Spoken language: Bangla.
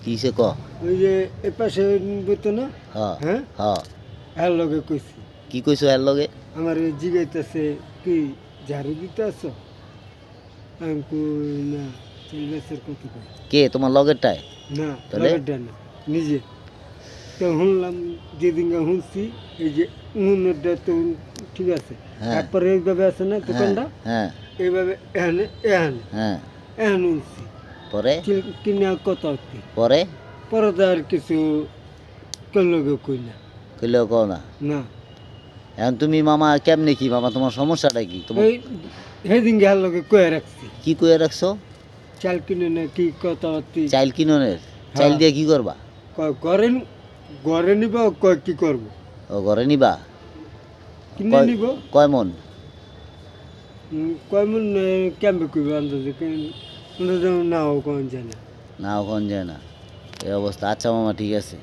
কিসে ক? ওই যে এ পাশে বইতো না হ্যাঁ হ্যাঁ হ্যাঁ। এর লগে কইছি কি কইছো এর লগে? আমার জিগাইতেছে কি ঝাড়ু দিতে আসো আমি কই না চল্লিশের কত কই কে তোমার লগেরটায়? না তাহলে? লগেরটা না নিজে তো শুনলাম যেদিনকে শুনছি এই যে উনুনেরটা তো ঠিক আছে হ্যাঁ। তারপরে এইভাবে আছে না দোকানটা হ্যাঁ এইভাবে এখানে এখানে হ্যাঁ। এখানে শুনছি পরে কিনে কত কি পরে পরে তো আর কিছু লগে কই না কইলেও কও না। না এখন তুমি মামা কেমনে কি মামা তোমার সমস্যাটা কি? তোমার ওই সেদিন গেল লগে কয়ে রাখছি কি কইয়া রাখছো? চাল কিনে না কি কথাবার্তি চাইল কিননের? চাইল দিয়ে কি করবা? ঘরে ঘরে নিব কয় কি করব ও ঘরে নিবা? কিনে নিব কয় মন? কয় মন কেমবে কইব আন্দাজে আন্দাজে নাও কোন জানে না ওখান যায় না এই অবস্থা। আচ্ছা মামা ঠিক আছে।